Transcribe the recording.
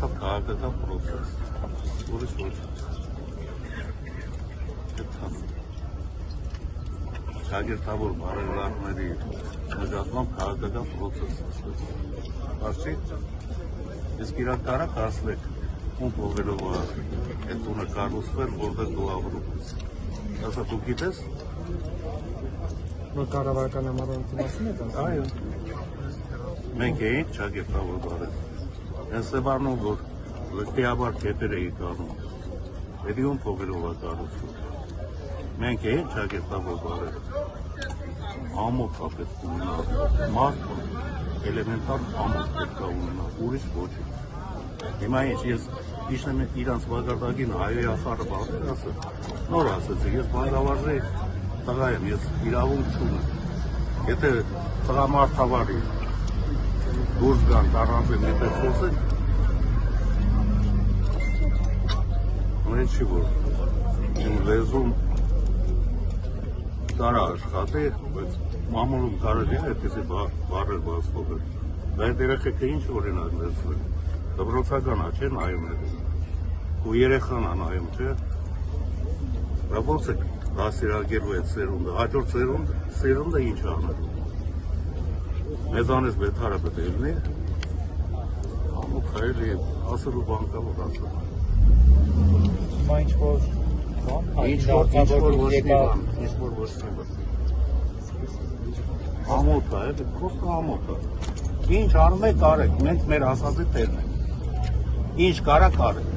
դարձավ քաղաքական պրոցես։ Ուրիշ ոչ։ Շագերտավոր բարելավների նկատմամբ քաղաքական պրոցես սկսվեց։ Բացի, իսկ իրան կարա հասնեք, ում փողելով այդ տունը կառուցվել, որտեղ դու ապրում ես։ Ասա դու գիտես։ Որ կառավարական համառոյթի մասին եք ասում։ Այո։ Մենք էինք շագերտավոր բարել։ Հենց սեվարնում, որ լստիաբար կետեր էի կանում, էդի ում փողելով կառուցվում։ Մենք էինք շագերտավոր բարել։ Ամոթ ապետք ունենա, մարդը էլեմենտար ամոթ պետք է ունենա, ուրիշ ոչինչ։ Հիմա ես իջնեմ իրանց վագարտագին հայոյի ախարը բացել ասել, նոր ասեցի, ես բանգավարժի տղա եմ, ես իրավունք չունեմ։ Եթե տղամարդավարի դուրս գան տարանձին եթե խոսենք, ունեն չի որ իմ լեզում կարա աշխատի, բայց մամուլում կարելի է այդպիսի բարեր բացվող է։ Այդ երեխեքը ինչ օրինակ լեզվեն, դպրոցական է, չէ նայում է, ու երեխան է նայում, չէ, ոնց է դասիրակելու այդ սերունդը, հաջորդ սերունդը ինչ անել։ Մեզանից բետարը պետք է լինի, ամուք հայելի ասելու բանկավոր ասել։ Հիմա ինչ-որ ինչ-որ ոչ մի բան, ինչ-որ ոչ մի բան։ Ամոթ է, այդ խոսքը ամոթ է։ Ինչ անում եք կարեք, մենք մեր ասածի տերն ենք։ Ինչ կարա կարեք։